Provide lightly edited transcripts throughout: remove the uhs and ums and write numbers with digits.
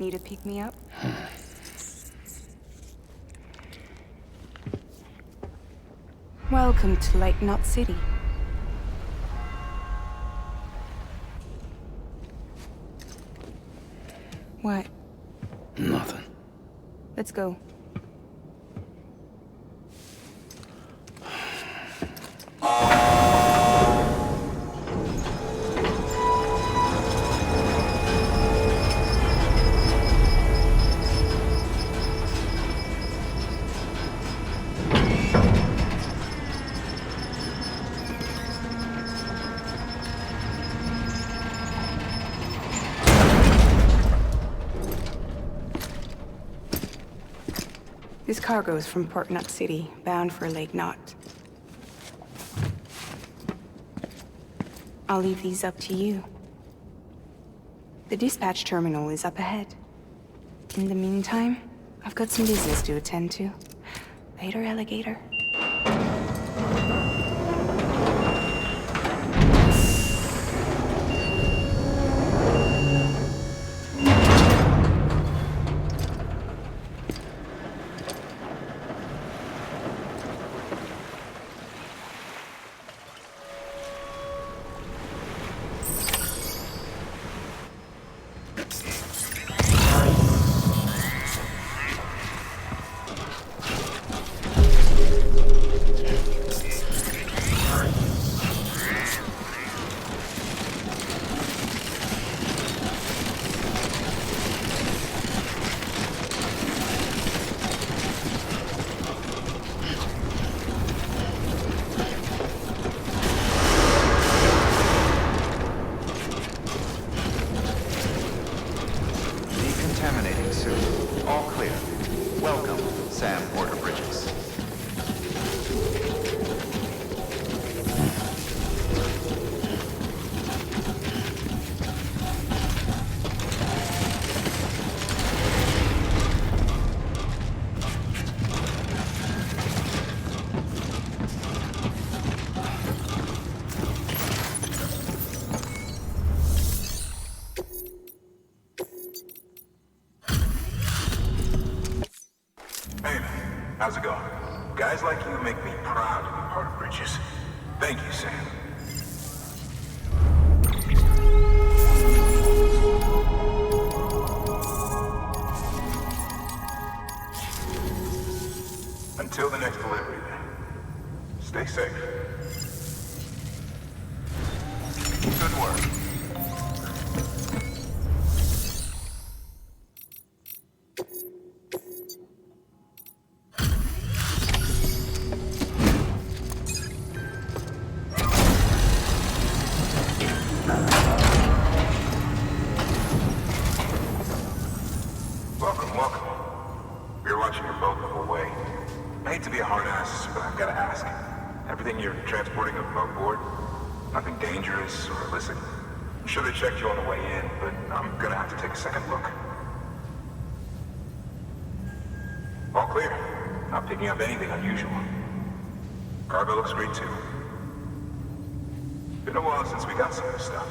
Need a pick-me-up? Welcome to Lake Knot City. What? Nothing. Let's go. This cargo is from Port Knot City, bound for Lake Knot. I'll leave these up to you. The dispatch terminal is up ahead. In the meantime, I've got some business to attend to. Later, alligator. How's it going? Guys like you make me proud to be part of Bridges. Thank you, Sam. Until the next delivery, then. Stay safe. Good work. Transporting above board? Nothing dangerous or illicit? I'm sure they checked you on the way in, but I'm gonna have to take a second look. All clear. Not picking up anything unusual. Cargo looks great too. Been a while since we got some of this stuff.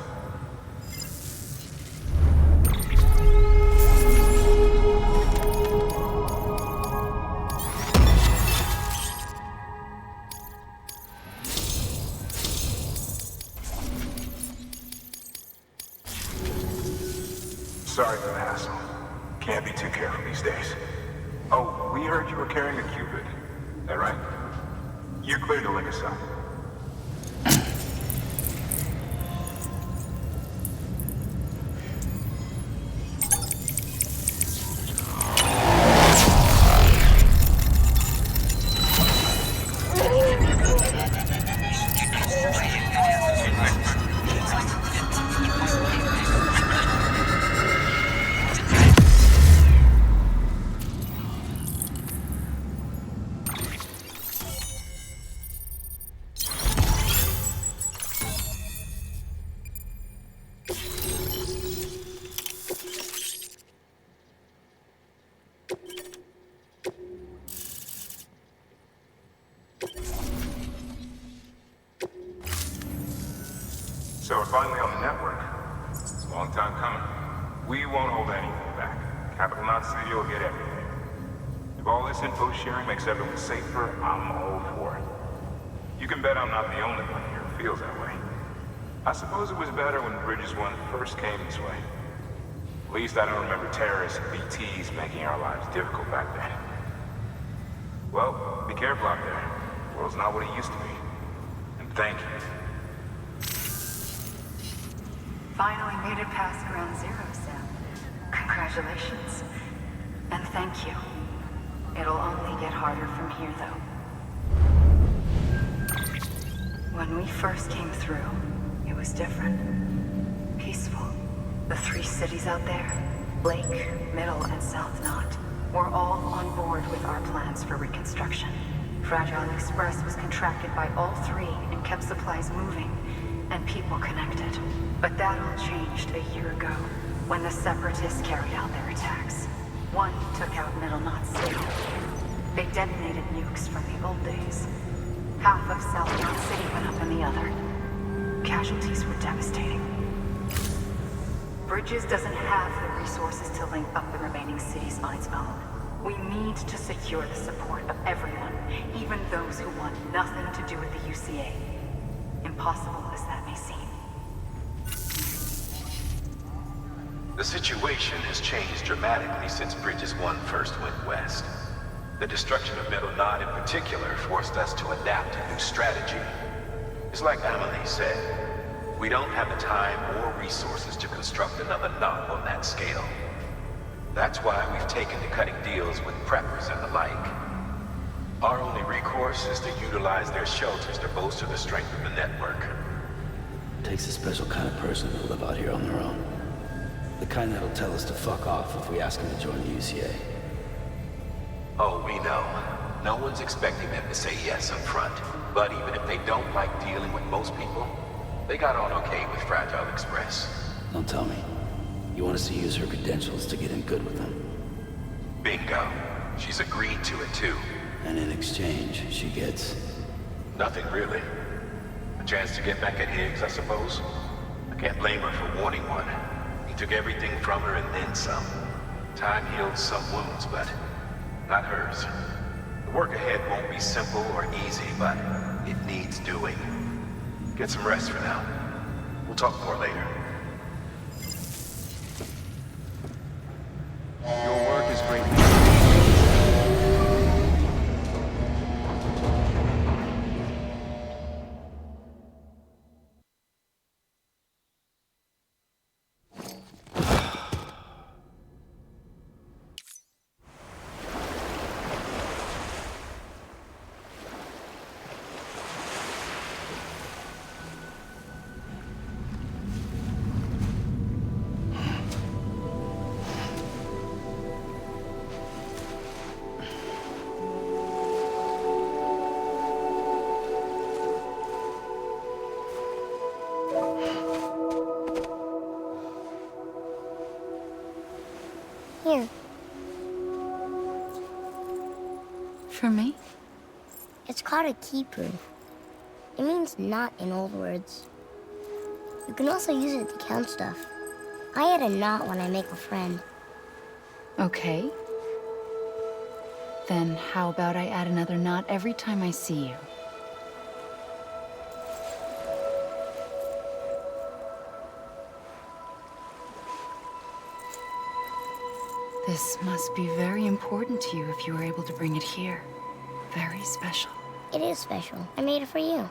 Sorry for the hassle. Can't be too careful these days. Oh, we heard you were carrying a Cupid. That right? You're clear to link us up. So we're finally on the network. Long time coming. We won't hold anything back. Capital Knot City will get everything. If all this info sharing makes everyone safer, I'm all for it. You can bet I'm not the only one here who feels that way. I suppose it was better when Bridges 1 first came this way. At least I don't remember terrorists and BTs making our lives difficult back then. Well, be careful out there. The world's not what it used to be. And thank you. Finally made it past Ground Zero, Sam. Congratulations. And thank you. It'll only get harder from here, though. When we first came through, it was different. Peaceful. The 3 cities out there, Lake, Middle, and South Knot, were all on board with our plans for reconstruction. Fragile Express was contracted by all 3 and kept supplies moving and people connected. But that all changed a year ago when the Separatists carried out their attacks. One took out Middle Knot City. They detonated nukes from the old days. Half of South Knot City went up in the other. Casualties were devastating. Bridges doesn't have the resources to link up the remaining cities on its own. We need to secure the support of everyone, even those who want nothing to do with the UCA. Impossible as that may seem. The situation has changed dramatically since Bridges 1 first went west. The destruction of Middle Knot in particular forced us to adapt a new strategy. It's like Amelie said, we don't have the time or resources to construct another knot on that scale. That's why we've taken to cutting deals with preppers and the like. Our only recourse is to utilize their shelters to bolster the strength of the network. It takes a special kind of person to live out here on their own. The kind that'll tell us to fuck off if we ask them to join the UCA. Oh, we know. No one's expecting them to say yes up front. But even if they don't like dealing with most people, they got on okay with Fragile Express. Don't tell me. You want us to use her credentials to get in good with them. Bingo. She's agreed to it too. And in exchange, she gets... Nothing really. A chance to get back at Higgs, I suppose. I can't blame her for wanting one. He took everything from her and then some. Time healed some wounds, but not hers. The work ahead won't be simple or easy, but it needs doing. Get some rest for now. We'll talk more later. Your work is great. Here. For me? It's called a key proof. It means knot in old words. You can also use it to count stuff. I add a knot when I make a friend. Okay. Then how about I add another knot every time I see you? This must be very important to you if you were able to bring it here. Very special. It is special. I made it for you.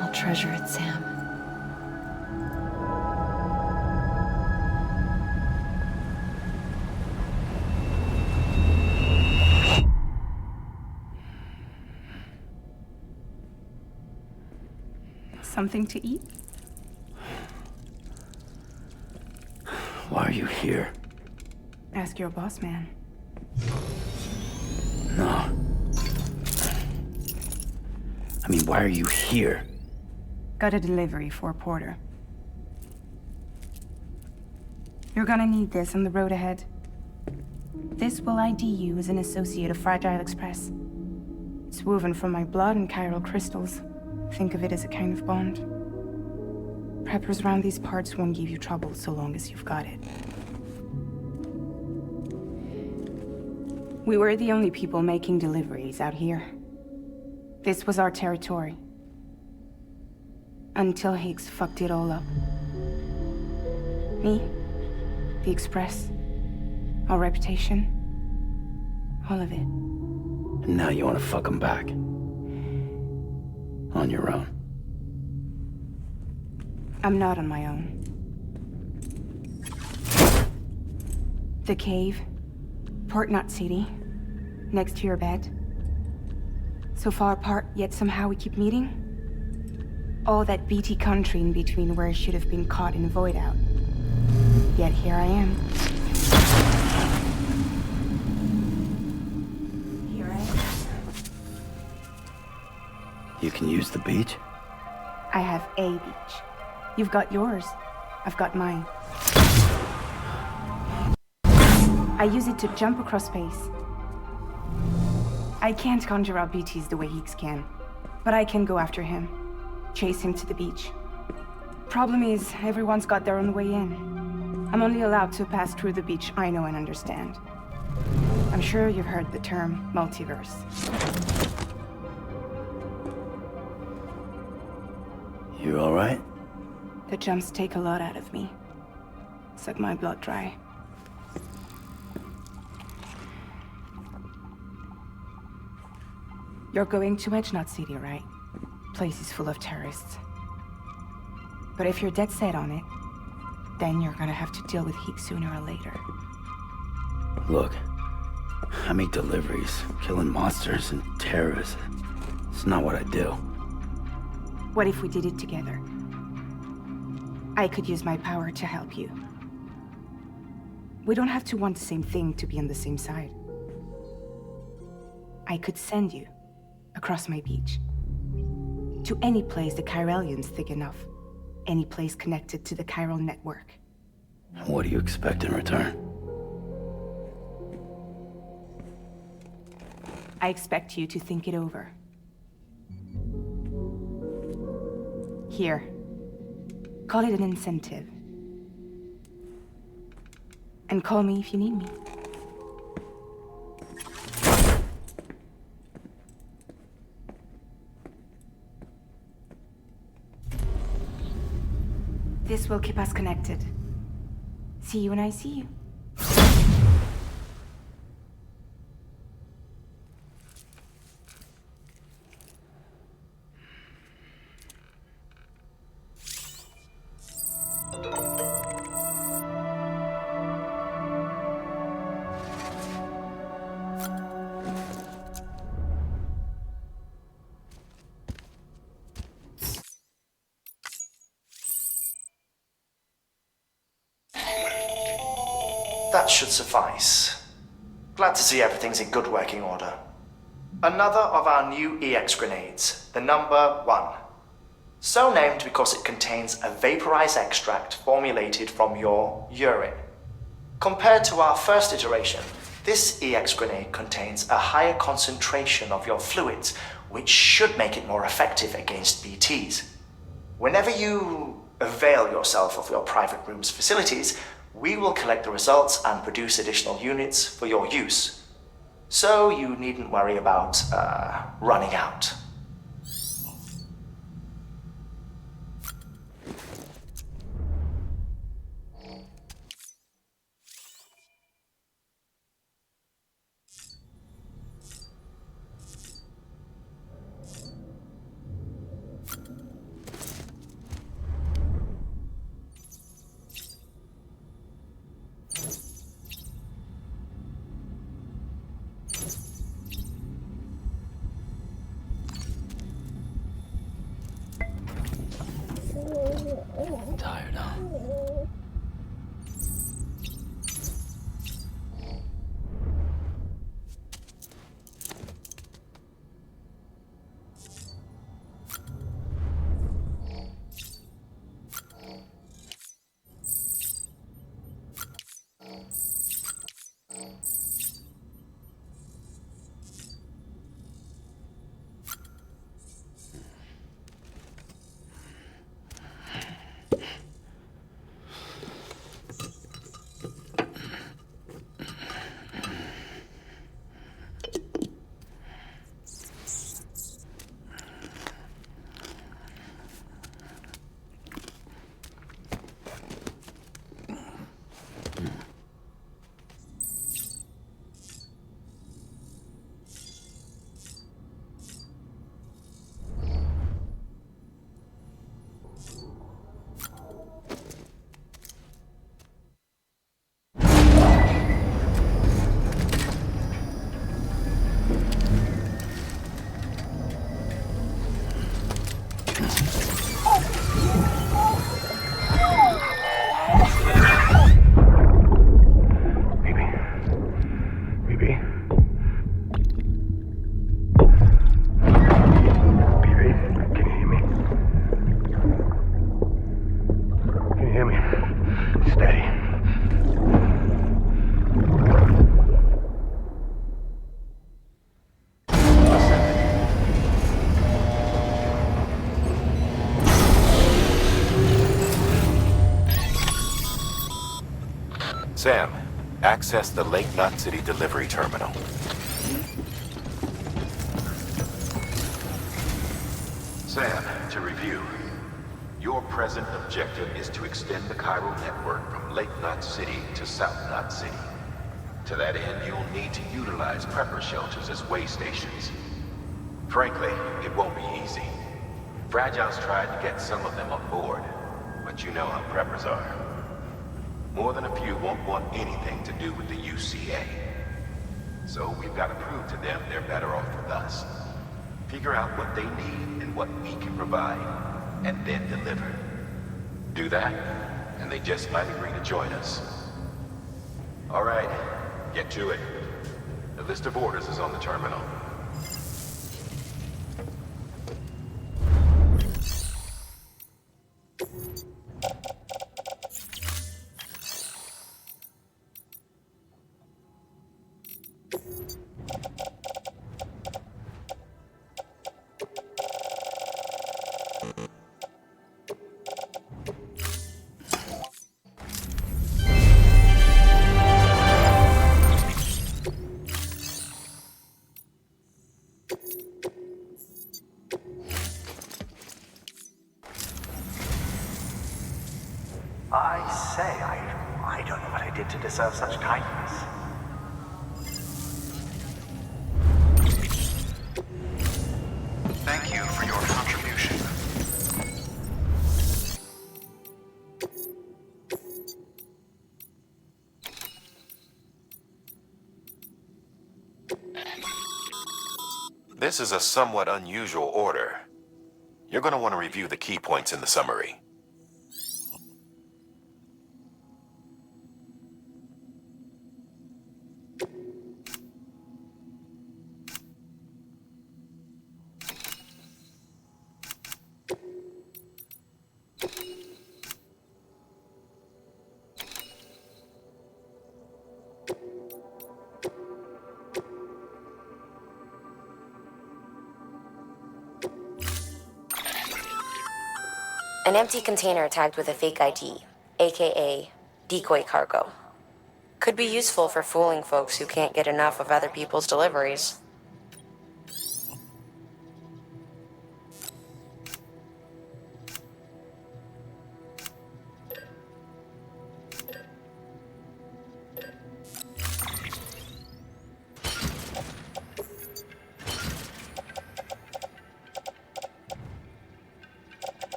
I'll treasure it, Sam. Something to eat? Why are you here? Ask your boss man. No. I mean, why are you here? Got a delivery for Porter. You're gonna need this on the road ahead. This will ID you as an associate of Fragile Express. It's woven from my blood and chiral crystals. Think of it as a kind of bond. Preppers around these parts won't give you trouble so long as you've got it. We were the only people making deliveries out here. This was our territory. Until Higgs fucked it all up. Me, the Express, our reputation, all of it. And now you want to fuck them back. On your own. I'm not on my own. The cave, Port Knot City, next to your bed. So far apart, yet somehow we keep meeting. All that BT country in between where I should have been caught in void out. Yet here I am. Here I am. You can use the beach? I have a beach. You've got yours. I've got mine. I use it to jump across space. I can't conjure up BTs the way Higgs can, but I can go after him. Chase him to the beach. Problem is, everyone's got their own way in. I'm only allowed to pass through the beach I know and understand. I'm sure you've heard the term multiverse. You all right? The jumps take a lot out of me. Suck my blood dry. You're going to Edge Knot City, right? Place is full of terrorists. But if you're dead set on it, then you're gonna have to deal with Higgs sooner or later. Look, I make deliveries, killing monsters and terrorists. It's not what I do. What if we did it together? I could use my power to help you. We don't have to want the same thing to be on the same side. I could send you across my beach. To any place the Chiralian's thick enough. Any place connected to the chiral network. What do you expect in return? I expect you to think it over. Here. Call it an incentive. And call me if you need me. This will keep us connected. See you when I see you. That should suffice. Glad to see everything's in good working order. Another of our new EX grenades, the number 1. So named because it contains a vaporized extract formulated from your urine. Compared to our first iteration, this EX grenade contains a higher concentration of your fluids, which should make it more effective against BTs. Whenever you avail yourself of your private room's facilities, we will collect the results and produce additional units for your use. So you needn't worry about, running out. Sam, access the Lake Knot City delivery terminal. Sam, to review. Your present objective is to extend the chiral network from Lake Knot City to South Knot City. To that end, you'll need to utilize prepper shelters as way stations. Frankly, it won't be easy. Fragile's tried to get some of them on board, but you know how preppers are. More than a few won't want anything to do with the UCA. So we've got to prove to them they're better off with us. Figure out what they need and what we can provide, and then deliver. Do that, and they just might agree to join us. All right, get to it. The list of orders is on the terminal. I don't know what I did to deserve such kindness. Thank you for your contribution. This is a somewhat unusual order. You're going to want to review the key points in the summary. An empty container tagged with a fake ID, aka decoy cargo. Could be useful for fooling folks who can't get enough of other people's deliveries.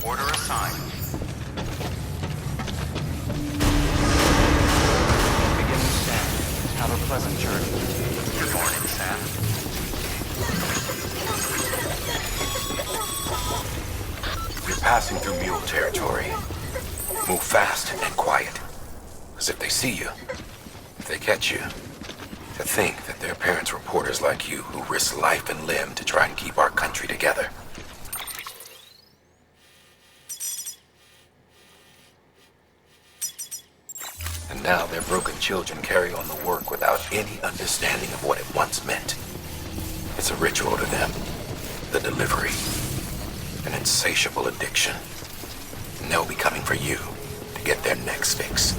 Order assigned. Beginning stand. Have a pleasant journey. Good morning, Sam. You're passing through mule territory. Move fast and quiet. As if they see you. If they catch you. To think that their parents were reporters like you who risk life and limb to try and keep our country together. And now their broken children carry on the work without any understanding of what it once meant. It's a ritual to them. The delivery. An insatiable addiction. And they'll be coming for you to get their next fix.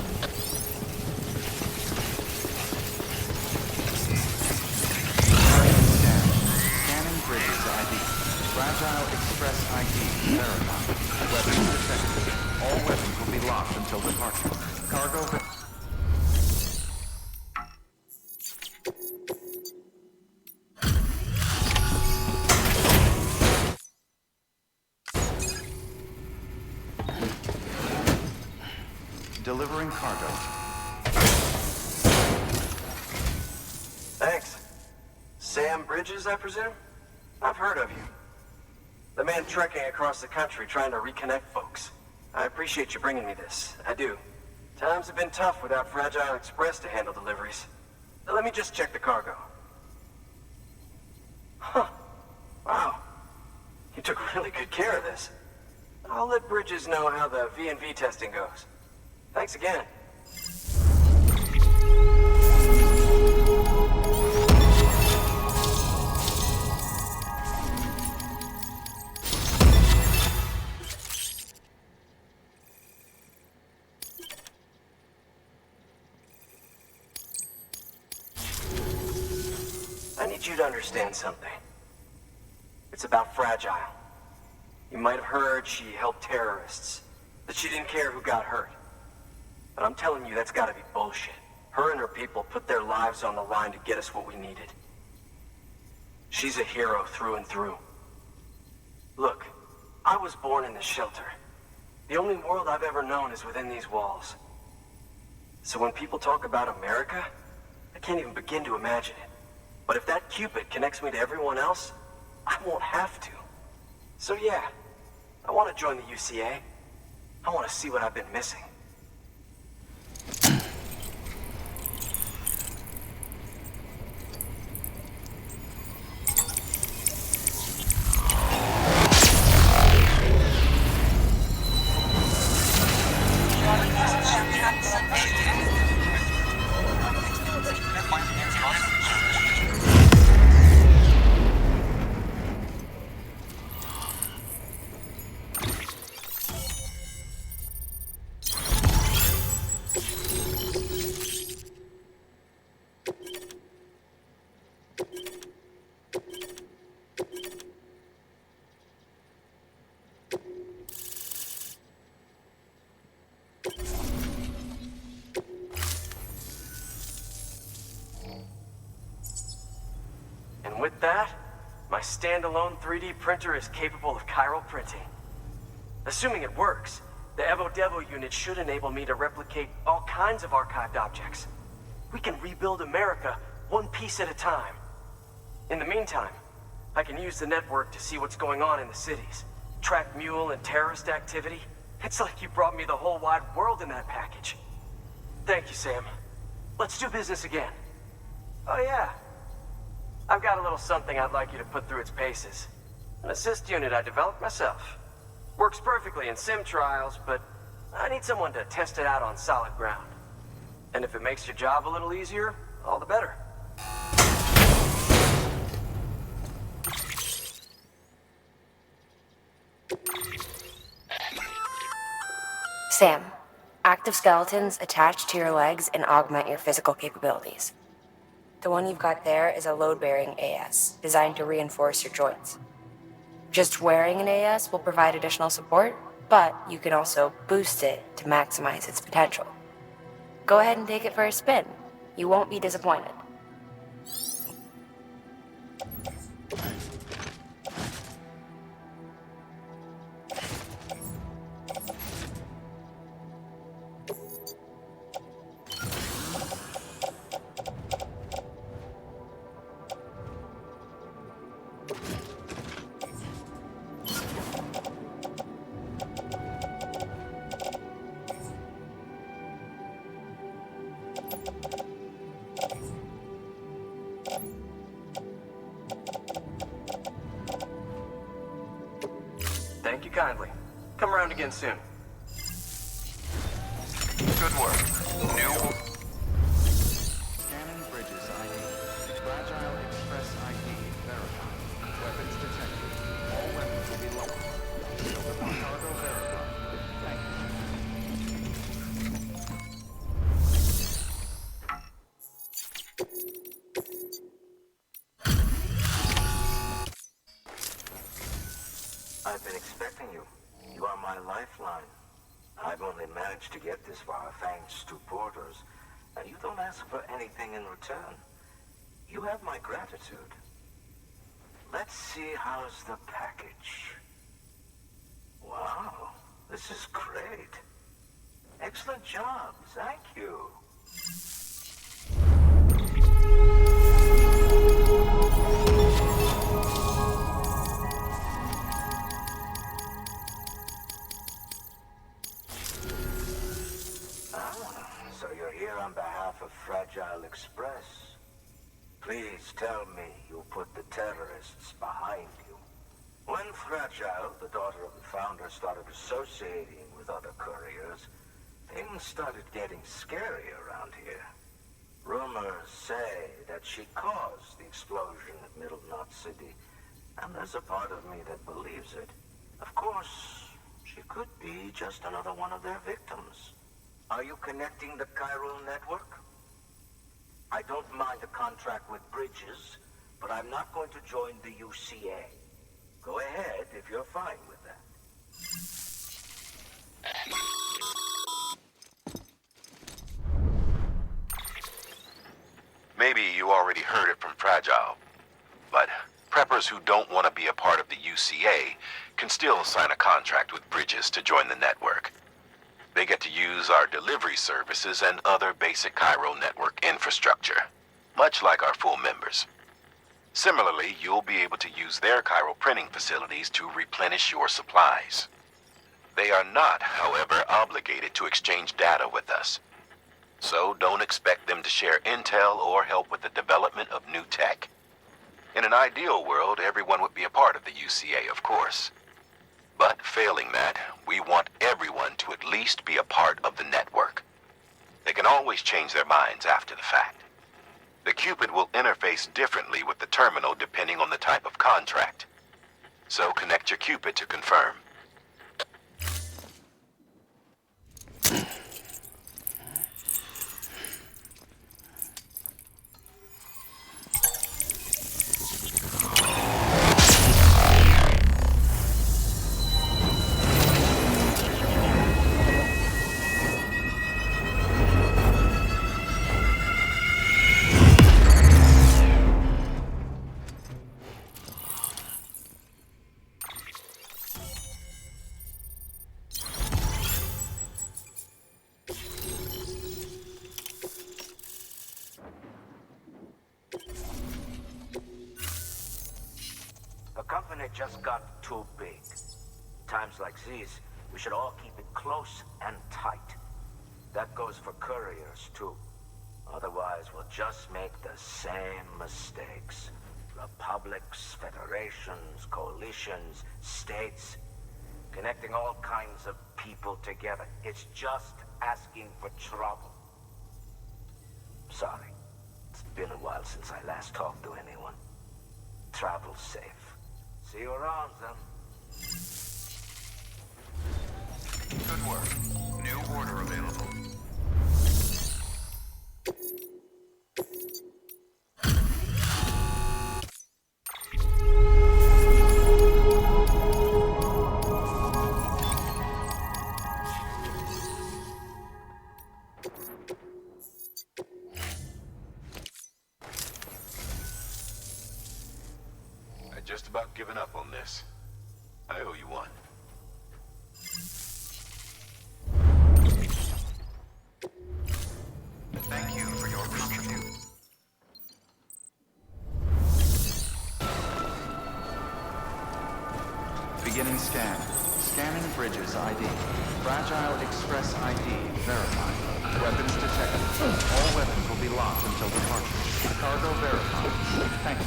Scanning Bridges ID. Fragile Express ID verified. Weapons detected. All weapons will be locked until departure. Cargo... Delivering cargo. Thanks. Sam Bridges, I presume? I've heard of you. The man trekking across the country trying to reconnect folks. I appreciate you bringing me this. I do. Times have been tough without Fragile Express to handle deliveries. Let me just check the cargo. Huh. Wow. You took really good care of this. I'll let Bridges know how the V&V testing goes. Thanks again. you to understand something. It's about Fragile. You might have heard she helped terrorists, that she didn't care who got hurt. But I'm telling you, that's gotta be bullshit. Her and her people put their lives on the line to get us what we needed. She's a hero through and through. Look, I was born in this shelter. The only world I've ever known is within these walls. So when people talk about America, I can't even begin to imagine it. But if that Cupid connects me to everyone else, I won't have to. So yeah, I want to join the UCA. I want to see what I've been missing. And with that, my standalone 3D printer is capable of chiral printing. Assuming it works, the Evo Devo unit should enable me to replicate all kinds of archived objects. We can rebuild America one piece at a time. In the meantime, I can use the network to see what's going on in the cities, track mule and terrorist activity. It's like you brought me the whole wide world in that package. Thank you, Sam. Let's do business again. Oh yeah. I've got a little something I'd like you to put through its paces. An assist unit I developed myself. Works perfectly in sim trials, but I need someone to test it out on solid ground. And if it makes your job a little easier, all the better. Sam, active skeletons attach to your legs and augment your physical capabilities. The one you've got there is a load-bearing AS, designed to reinforce your joints. Just wearing an AS will provide additional support, but you can also boost it to maximize its potential. Go ahead and take it for a spin. You won't be disappointed. Thank you kindly. Come around again soon. Good work. New... Scanning Bridges ID. Fragile Express ID verified. Weapons detected. All weapons will be locked. Silver cargo verified. Thank you. I've been expecting you. You are my lifeline. I've only managed to get this far thanks to porters, and you don't ask for anything in return. You have my gratitude. Let's see how's the package. Wow, this is great. Excellent job, thank you. So you're here on behalf of Fragile Express. Please tell me you put the terrorists behind you. When Fragile, the daughter of the founder, started associating with other couriers, things started getting scary around here. Rumors say that she caused the explosion at Middle Knot City, and there's a part of me that believes it. Of course, she could be just another one of their victims. Are you connecting the chiral network? I don't mind a contract with Bridges, but I'm not going to join the UCA. Go ahead if you're fine with that. Maybe you already heard it from Fragile, but preppers who don't want to be a part of the UCA can still sign a contract with Bridges to join the network. They get to use our delivery services and other basic Cairo network infrastructure, much like our full members. Similarly, you'll be able to use their Cairo printing facilities to replenish your supplies. They are not, however, obligated to exchange data with us. So don't expect them to share intel or help with the development of new tech. In an ideal world, everyone would be a part of the UCA, of course. But failing that, we want everyone to at least be a part of the network. They can always change their minds after the fact. The Cupid will interface differently with the terminal depending on the type of contract. So connect your Cupid to confirm. The company just got too big. Times like these, we should all keep it close and tight. That goes for couriers, too. Otherwise, we'll just make the same mistakes. Republics, federations, coalitions, states, connecting all kinds of people together. It's just asking for trouble. Sorry. It's been a while since I last talked to anyone. Travel safe. See you around, then. Good work. New order available. I'd just about given up on this. I owe you one. Thank you for your contribution. Beginning scan. Scanning Bridges ID. Fragile Express ID verified. Weapons detected. All weapons will be locked until departure. Cargo verified. Thank you.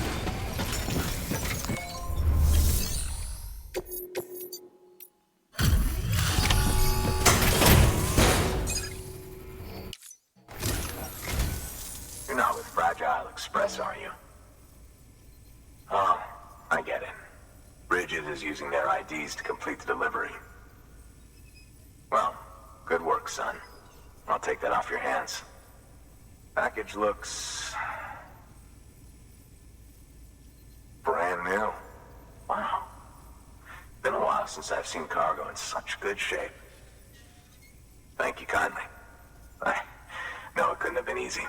You're not with Fragile Express, are you? Oh, I get it. Bridges is using their IDs to complete the delivery. Well, good work, son. I'll take that off your hands. Package looks... brand new. Wow. Been a while since I've seen cargo in such good shape. Thank you kindly. I know it couldn't have been easy.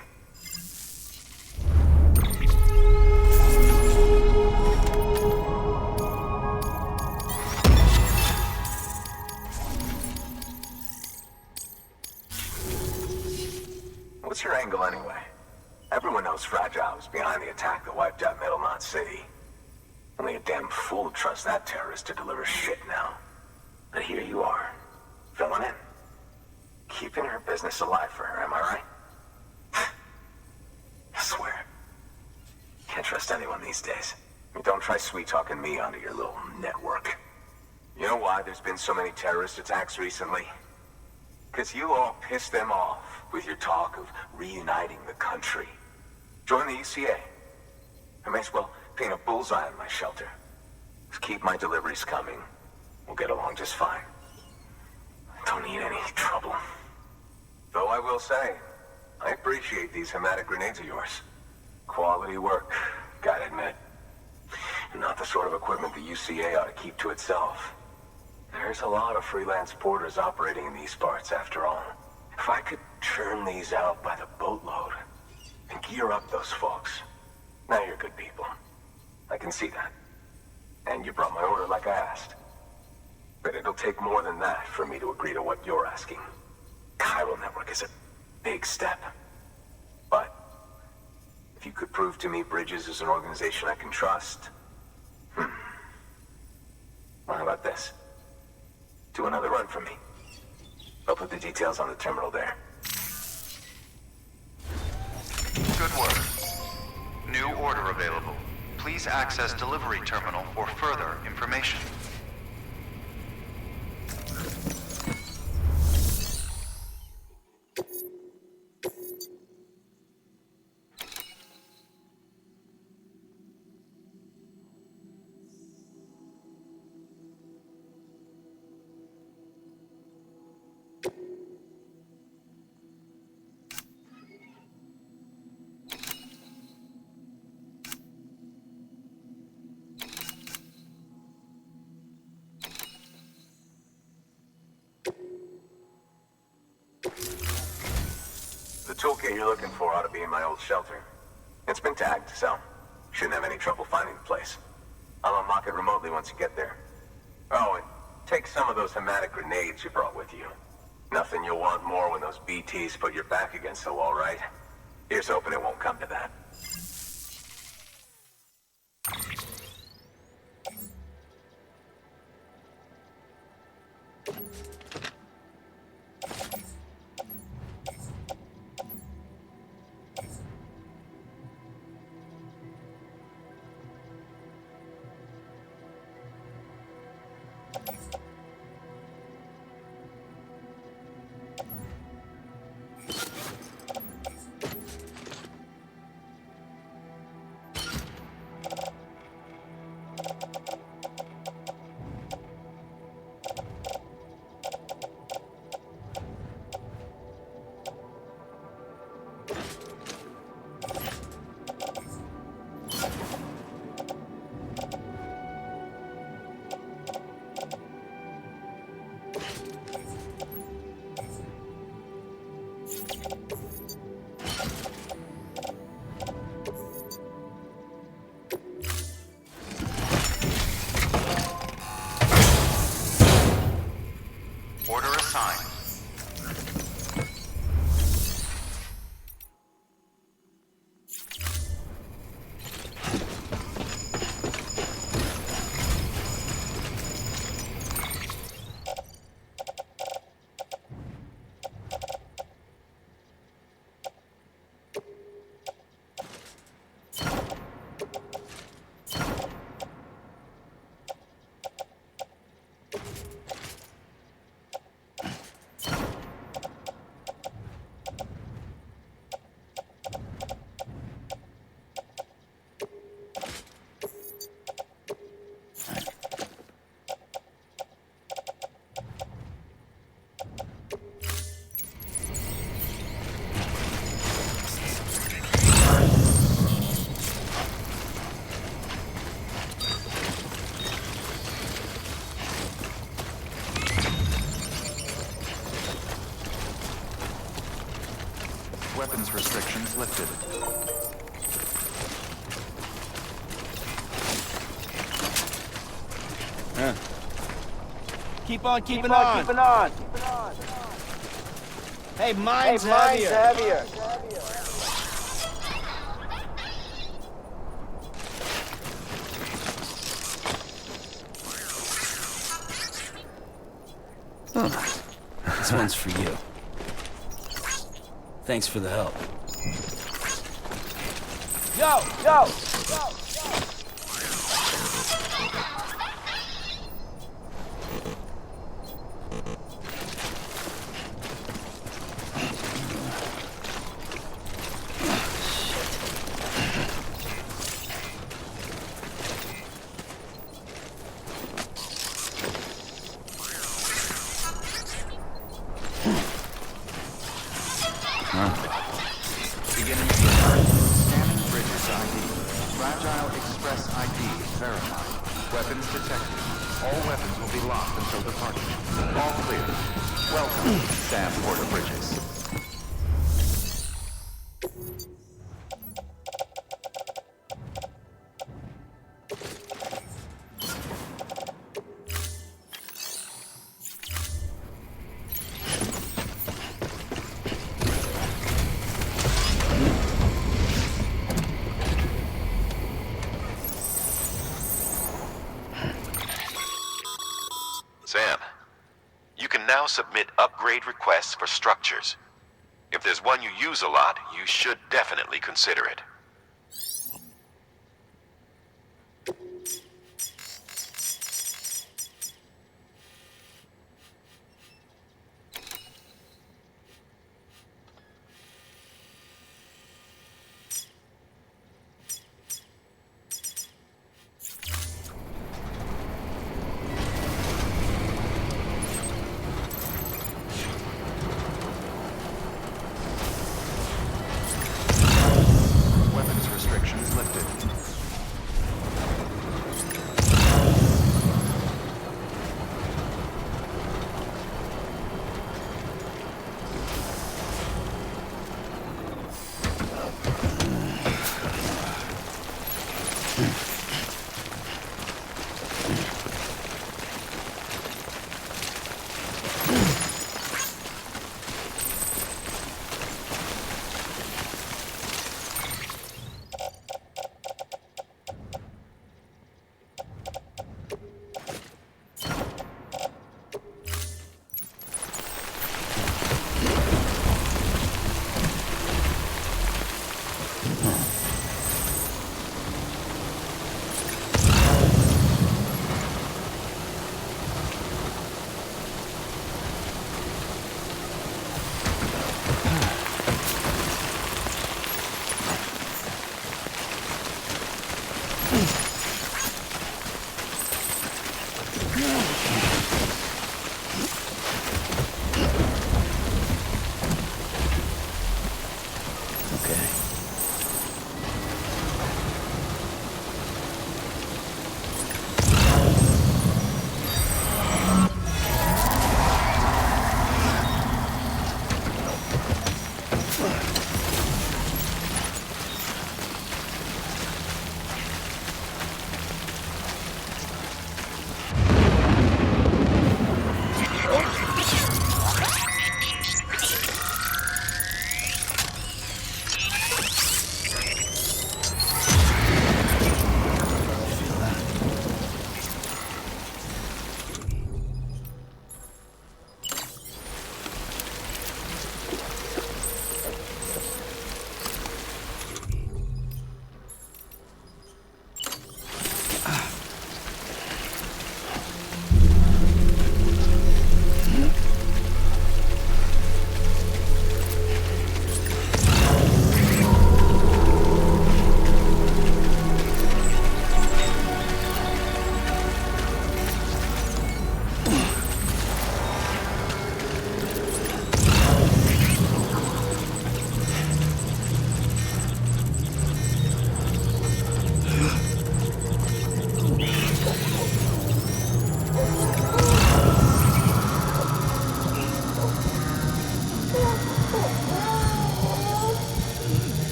What's your angle anyway? Everyone knows Fragile was behind the attack that wiped out Middle Knot City. Only a damn fool would trust that terrorist to deliver shit now. But here you are, filling in. Keeping her business alive for her, am I right? I swear. Can't trust anyone these days. Don't try sweet-talking me onto your little network. You know why there's been so many terrorist attacks recently? Because you all pissed them off with your talk of reuniting the country. Join the UCA. I may as well paint a bullseye on my shelter. Just keep my deliveries coming. We'll get along just fine. Don't need any trouble. Though I will say, I appreciate these hematic grenades of yours. Quality work, gotta admit. Not the sort of equipment the UCA ought to keep to itself. There's a lot of freelance porters operating in these parts, after all. If I could churn these out by the boatload and gear up those folks. Now you're good people. I can see that. And you brought my order like I asked. But it'll take more than that for me to agree to what you're asking. Chiral Network is a big step. But if you could prove to me Bridges is an organization I can trust... Well, how about this? Do another run for me. I'll put the details on the terminal there. Good work. New order available. Please access delivery terminal for further information. The toolkit you're looking for ought to be in my old shelter. It's been tagged, so shouldn't have any trouble finding the place. I'll unlock it remotely once you get there. Oh, and take some of those hematic grenades you brought with you. Nothing you'll want more when those BTs put your back against the wall, right? Here's hoping it won't come to that. Order assigned. Weapons restrictions lifted. Keep on keeping on. Hey, mine's heavier. This one's for you. Thanks for the help. Yo! Beginning scanning Bridges ID. Fragile Express ID verified. Weapons detected. All weapons will be locked until departure. All clear. Welcome, Sam Porter Bridges. Sam, you can now submit upgrade requests for structures. If there's one you use a lot, you should definitely consider it.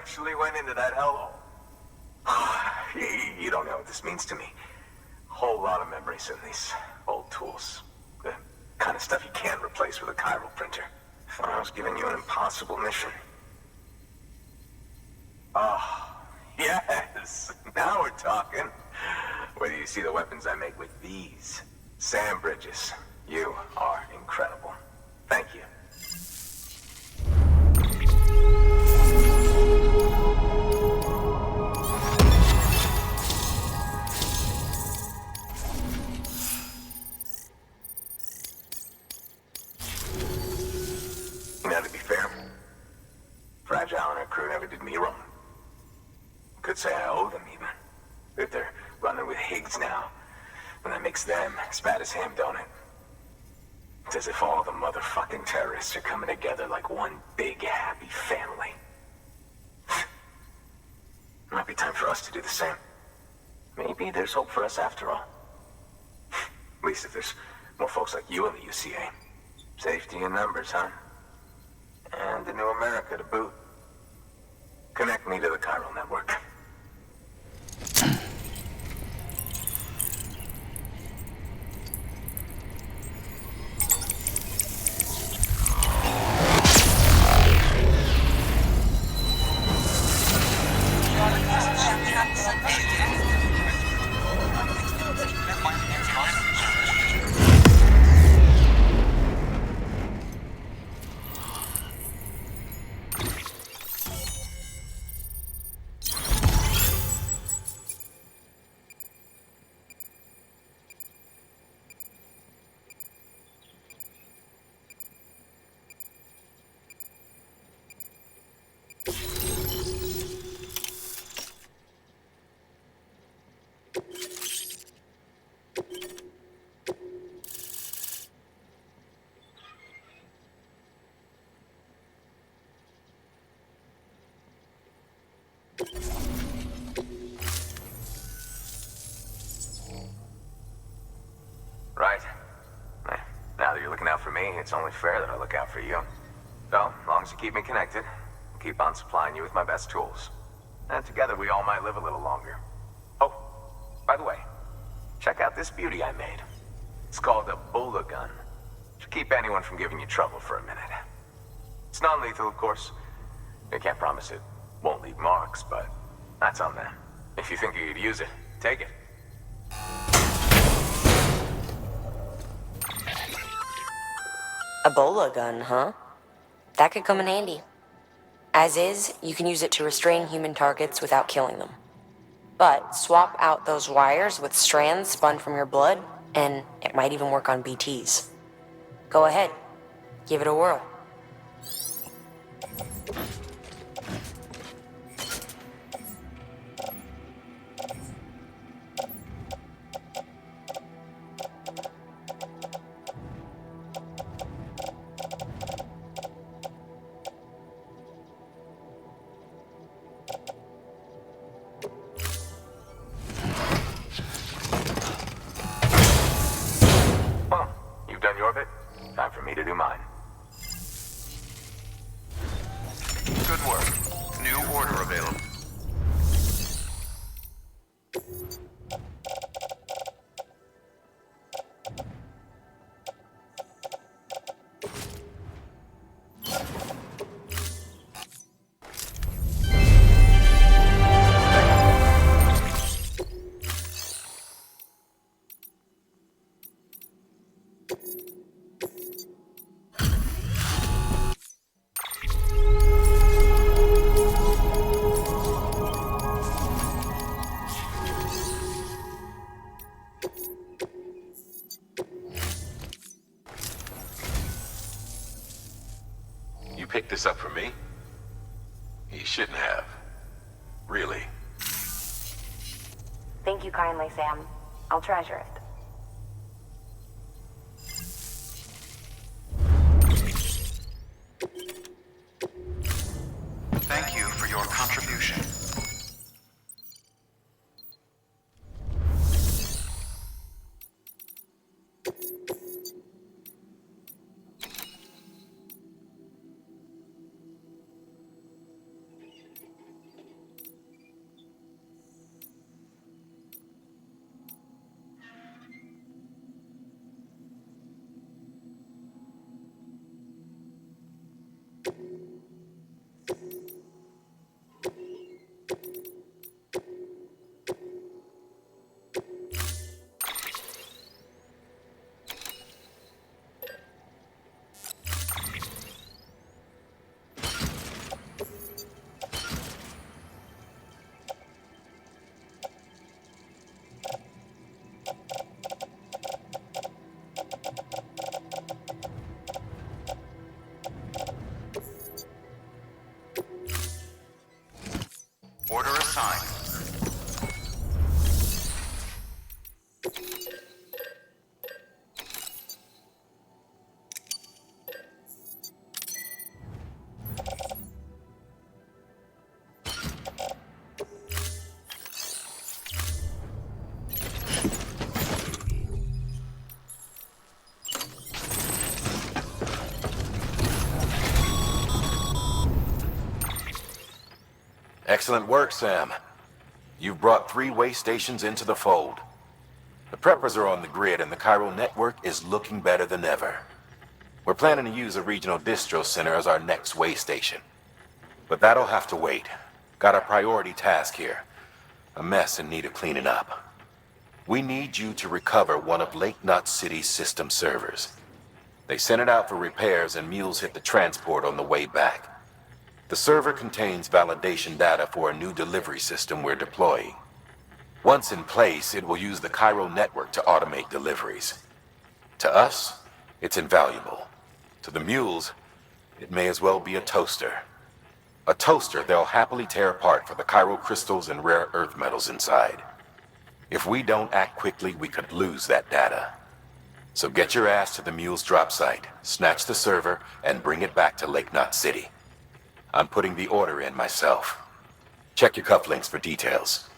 actually went into that hellhole. You don't know what this means to me. Whole lot of memories in these old tools. The kind of stuff you can't replace with a chiral printer. I was giving you an impossible mission. Oh, yes. Now we're talking. Whether you see the weapons I make with these. Sam Bridges, you are incredible. Thank you. Could say I owe them even. If they're running with Higgs now, then that makes them as bad as him, don't it? It's as if all the motherfucking terrorists are coming together like one big happy family. Might be time for us to do the same. Maybe there's hope for us after all. At least if there's more folks like you in the UCA. Safety in numbers, huh? And the new America to boot. Connect me to the chiral network. Right. Now that you're looking out for me, it's only fair that I look out for you. So, as long as you keep me connected, I'll keep on supplying you with my best tools. And together we all might live a little longer. Oh, by the way, check out this beauty I made. It's called a Bola gun. Should keep anyone from giving you trouble for a minute. It's non-lethal, of course. I can't promise it won't leave marks, but that's on them. If you think you could use it, take it. A Bola gun, huh? That could come in handy. As is, you can use it to restrain human targets without killing them. But swap out those wires with strands spun from your blood, and it might even work on BTs. Go ahead, give it a whirl. Well, you've done your bit. Time for me to do mine. Good work. New order available. You picked this up for me? You shouldn't have. Really. Thank you kindly, Sam. I'll treasure it. Thank you for your contribution. Order assigned. Excellent work, Sam. You've brought 3 way stations into the fold. The preppers are on the grid and the chiral network is looking better than ever. We're planning to use a regional distro center as our next way station. But that'll have to wait. Got a priority task here. A mess in need of cleaning up. We need you to recover one of Lake Knot City's system servers. They sent it out for repairs and mules hit the transport on the way back. The server contains validation data for a new delivery system we're deploying. Once in place, it will use the chiral network to automate deliveries. To us, it's invaluable. To the mules, it may as well be a toaster. A toaster they'll happily tear apart for the chiral crystals and rare earth metals inside. If we don't act quickly, we could lose that data. So get your ass to the mule's drop site, snatch the server, and bring it back to Lake Knot City. I'm putting the order in myself. Check your cufflinks for details.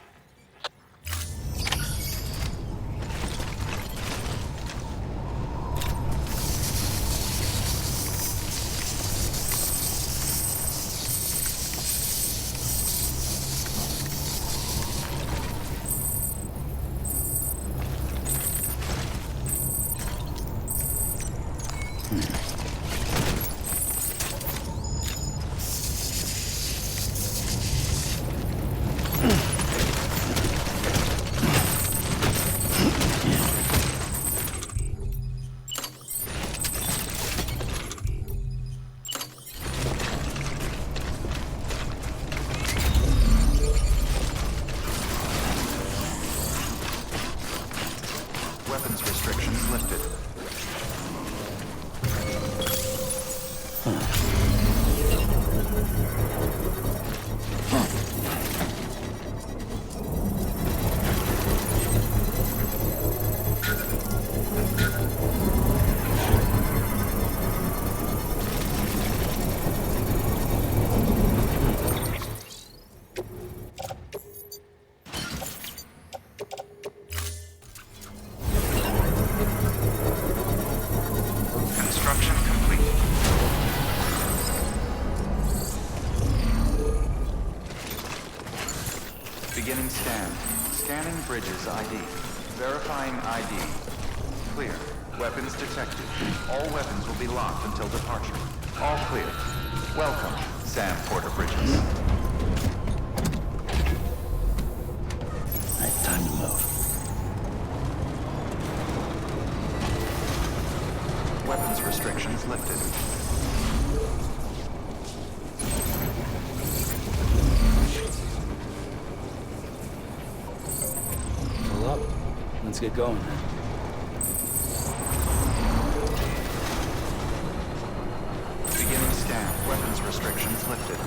Weapons restrictions lifted. Construction complete. Beginning scan. Scanning bridges ID. Verifying ID. Clear. Weapons detected. All weapons will be locked until departure. All clear. Welcome, Sam Porter Bridges. Alright, time to move. Weapons restrictions lifted. Pull up. Let's get going. Beginning scan. Weapons restrictions lifted.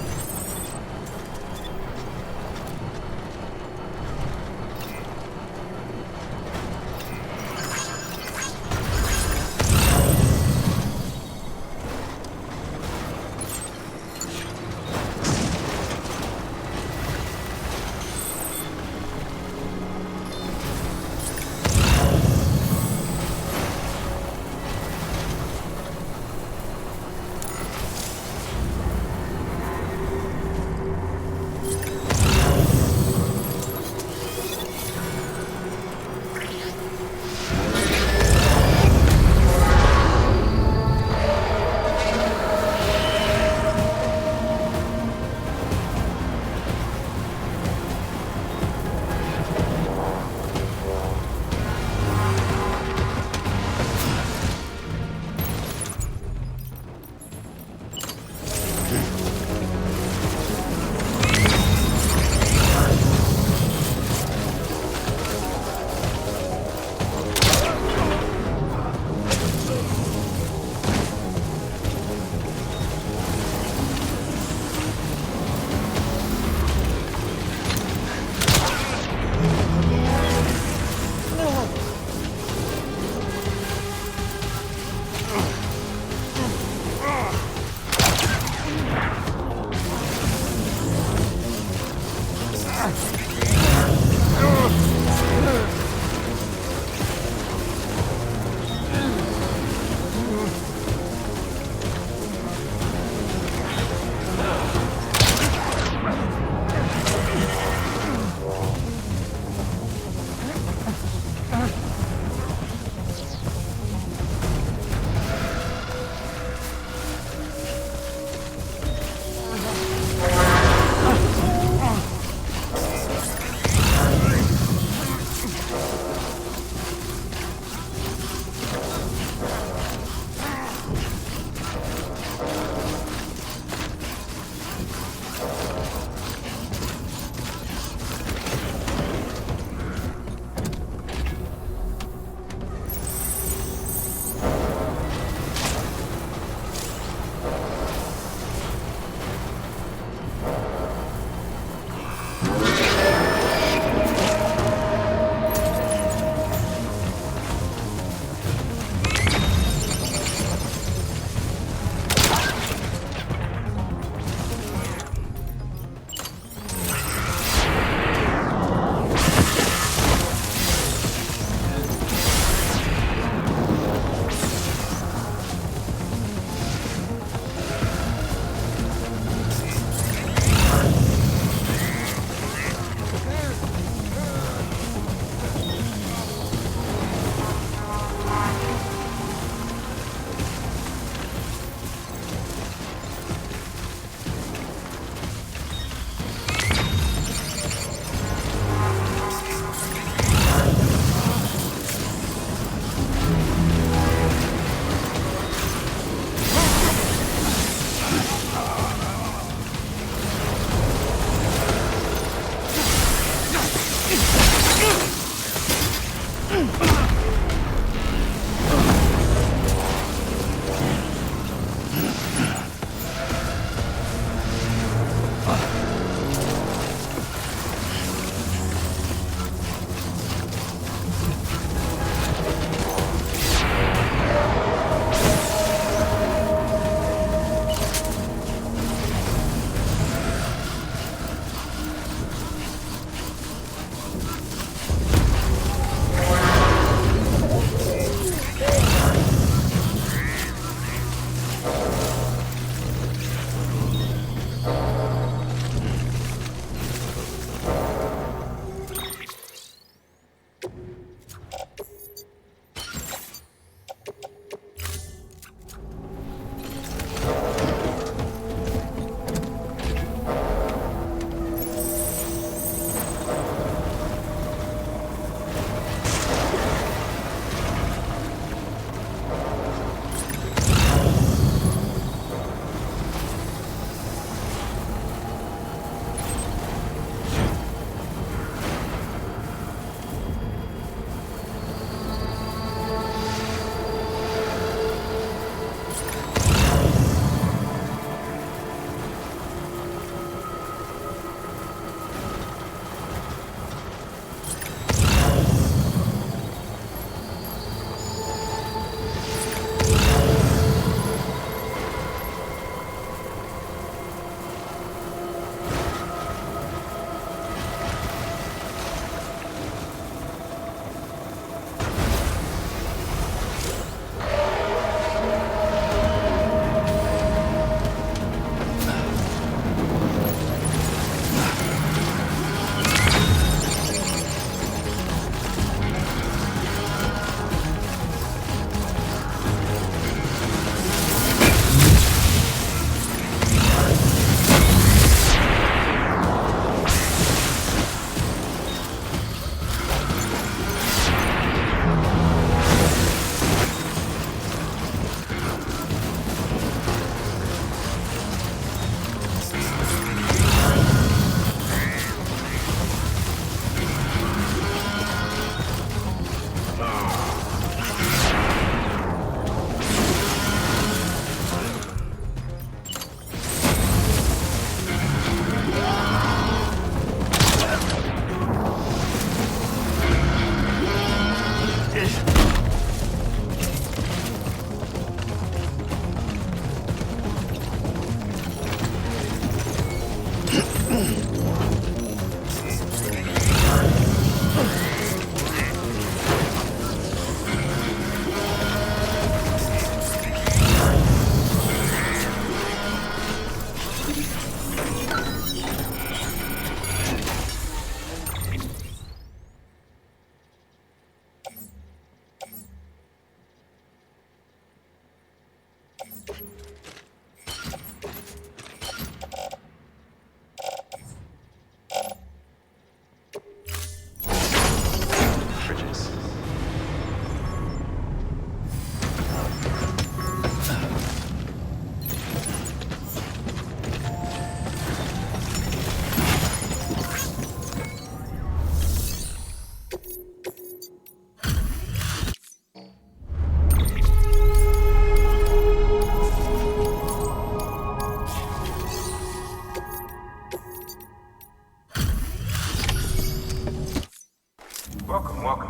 Welcome, welcome.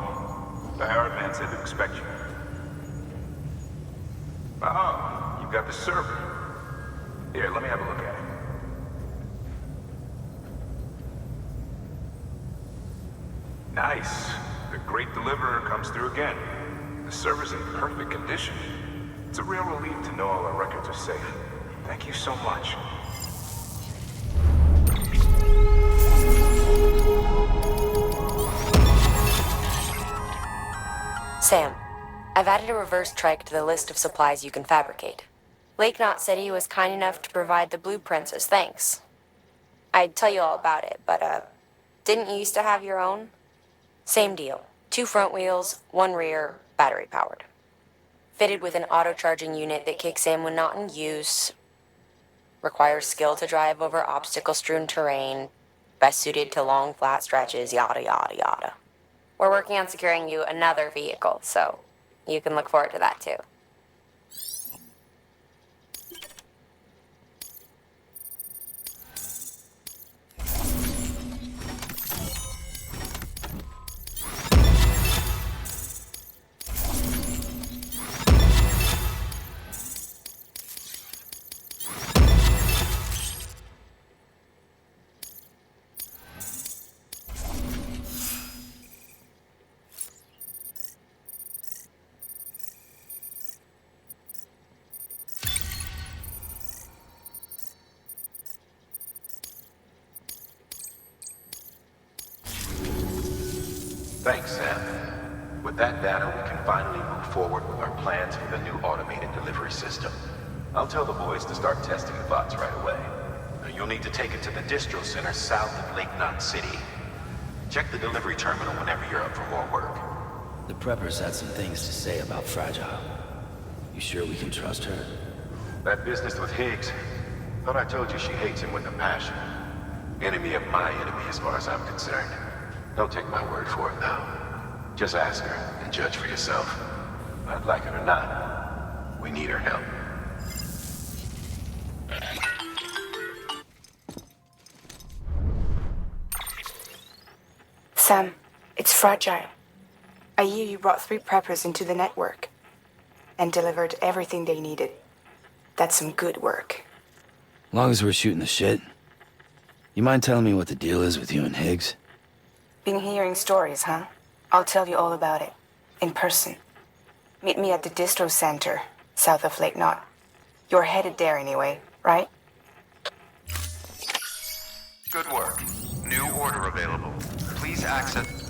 The hired man said to expect you. Oh, you've got the server. Here, let me have a look at it. Nice. The great deliverer comes through again. The server's in perfect condition. It's a real relief to know all our records are safe. Thank you so much. Sam, I've added a reverse trike to the list of supplies you can fabricate. Lake Knot said he was kind enough to provide the blueprints as thanks. I'd tell you all about it, but, didn't you used to have your own? Same deal. 2 front wheels, 1 rear, battery powered. Fitted with an auto-charging unit that kicks in when not in use. Requires skill to drive over obstacle-strewn terrain. Best suited to long, flat stretches, yada yada yada. We're working on securing you another vehicle, so you can look forward to that too. Thanks, Sam. With that data, we can finally move forward with our plans for the new automated delivery system. I'll tell the boys to start testing the bots right away. Now, you'll need to take it to the distro center south of Lake Knot City. Check the delivery terminal whenever you're up for more work. The preppers had some things to say about Fragile. You sure we can trust her? That business with Higgs, thought I told you she hates him with a passion. Enemy of my enemy as far as I'm concerned. Don't take my word for it, though. Just ask her and judge for yourself. I'd like it or not, we need her help. Sam, it's Fragile. I hear you brought 3 preppers into the network and delivered everything they needed. That's some good work. Long as we're shooting the shit. You mind telling me what the deal is with you and Higgs? Been hearing stories, huh? I'll tell you all about it. In person. Meet me at the distro center, south of Lake Knot. You're headed there anyway, right? Good work. New order available. Please access...